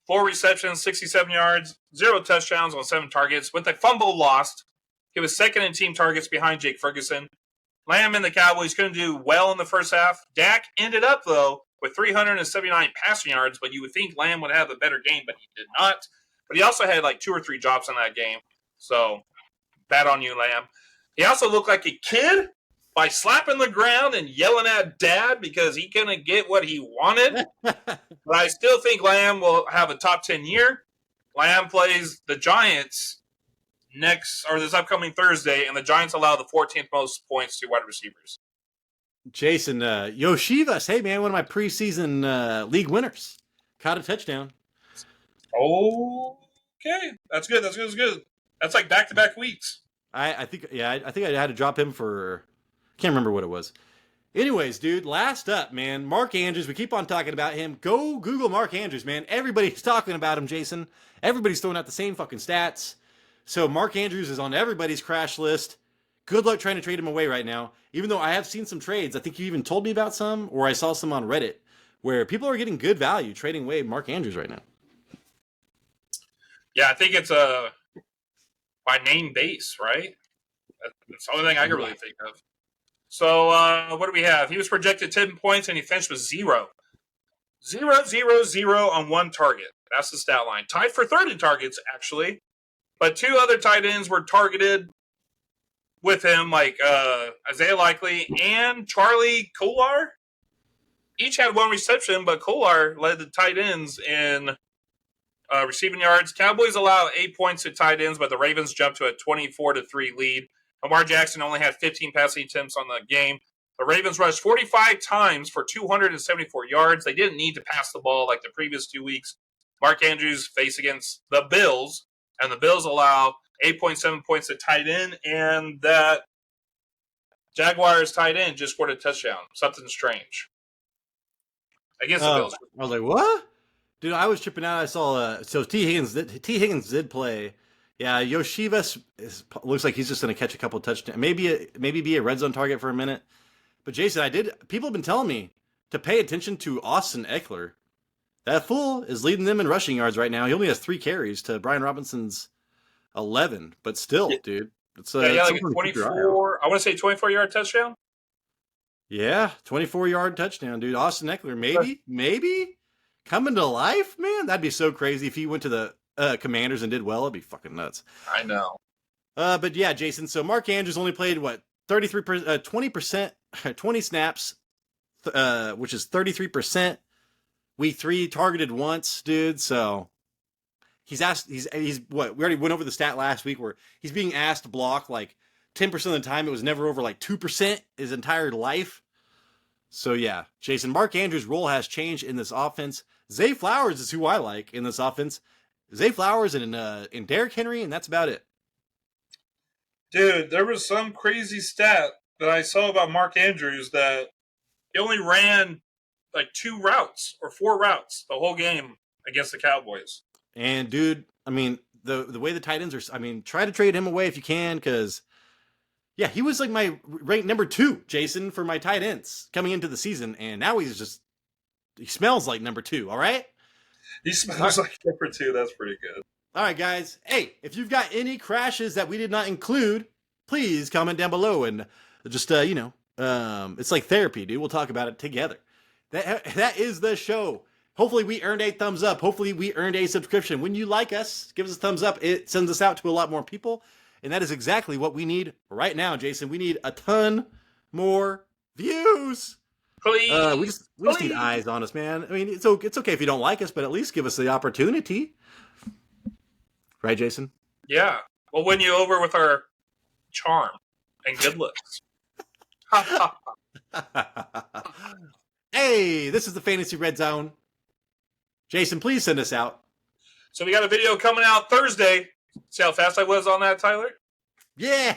4 receptions, 67 yards, 0 touchdowns on 7 targets. With a fumble lost, he was second in team targets behind Jake Ferguson. Lamb and the Cowboys couldn't do well in the first half. Dak ended up, though, with 379 passing yards, but you would think Lamb would have a better game, but he did not. But he also had like 2 or 3 drops in that game. So, bad on you, Lamb. He also looked like a kid by slapping the ground and yelling at Dad because he couldn't get what he wanted. But I still think Lamb will have a top 10 year. Lamb plays the Giants this upcoming Thursday, and the Giants allow the 14th most points to wide receivers. Jason, Yoshivas, hey man, one of my preseason league winners, caught a touchdown. Okay, that's good. That's like back-to-back weeks. I think I had to drop him for, can't remember what it was. Anyways, dude, last up, man, Mark Andrews. We keep on talking about him. Go Google Mark Andrews, man. Everybody's talking about him, Jason. Everybody's throwing out the same fucking stats. So Mark Andrews is on everybody's crash list. Good luck trying to trade him away right now. Even though I have seen some trades, I think you even told me about some, or I saw some on Reddit, where people are getting good value trading away Mark Andrews right now. Yeah, I think it's by name base, right? That's the only thing I can really think of. So what do we have? He was projected 10 points, and he finished with 0. 0, 0, 0 on 1 target. That's the stat line. Tied for 30 targets, actually. But 2 other tight ends were targeted with him, like Isaiah Likely and Charlie Kolar. Each had 1 reception, but Kolar led the tight ends in receiving yards. Cowboys allow 8 points to tight ends, but the Ravens jumped to a 24-3 lead. Lamar Jackson only had 15 passing attempts on the game. The Ravens rushed 45 times for 274 yards. They didn't need to pass the ball like the previous 2 weeks. Mark Andrews faced against the Bills, and the Bills allow 8.7 points to tight end, and that Jaguars tight end just scored a touchdown. Something strange. Against the Bills. I was like, what? Dude, I was tripping out. I saw, so T. Higgins did play. Yeah, Yoshivas looks like he's just going to catch a couple touchdowns. Maybe be a red zone target for a minute. But Jason, people have been telling me to pay attention to Austin Eckler. That fool is leading them in rushing yards right now. He only has 3 carries to Brian Robinson's 11. But still, dude. It's like a 24, I want to say 24-yard touchdown. Yeah, 24-yard touchdown, dude. Austin Eckler, maybe coming to life, man. That'd be so crazy if he went to the Commanders and did well. It'd be fucking nuts. I know. But yeah, Jason. So Mark Andrews only played 33%, 20%, 20 snaps, which is 33%. Week 3 targeted once, dude. So he's what? We already went over the stat last week where he's being asked to block like 10% of the time. It was never over like 2% his entire life. So yeah, Jason, Mark Andrews' role has changed in this offense Zay Flowers is who I like in this offense. Zay Flowers and Derrick Henry, and that's about it. Dude, there was some crazy stat that I saw about Mark Andrews that he only ran like 2 routes or 4 routes the whole game against the Cowboys. And dude, I mean, the way the tight ends are, I mean, try to trade him away if you can, because yeah, he was like my ranked number 2, Jason, for my tight ends coming into the season, and now he smells like number 2. All right. He smells like number 2. That's pretty good. All right, guys. Hey, if you've got any crashes that we did not include, please comment down below and just it's like therapy, dude. We'll talk about it together. That is the show. Hopefully we earned a thumbs up. Hopefully we earned a subscription. When you like us, give us a thumbs up. It sends us out to a lot more people. And that is exactly what we need right now, Jason. We need a ton more views. Please. We just need eyes on us, man. I mean, it's okay if you don't like us, but at least give us the opportunity. Right, Jason? Yeah. We'll win you over with our charm and good looks. Hey, this is the Fantasy Red Zone. Jason, please send us out. So we got a video coming out Thursday. See how fast I was on that, Tyler? Yeah.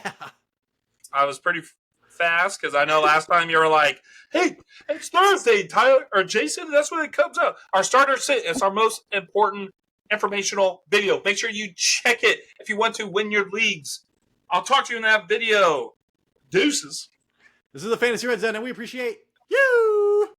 I was pretty fast because I know last time you were like, hey, it's Thursday, Tyler, or Jason, that's when it comes out. Our starter sit, it's our most important informational video. Make sure you check it if you want to win your leagues. I'll talk to you in that video. Deuces. This is the Fantasy Red Zone, and we appreciate you.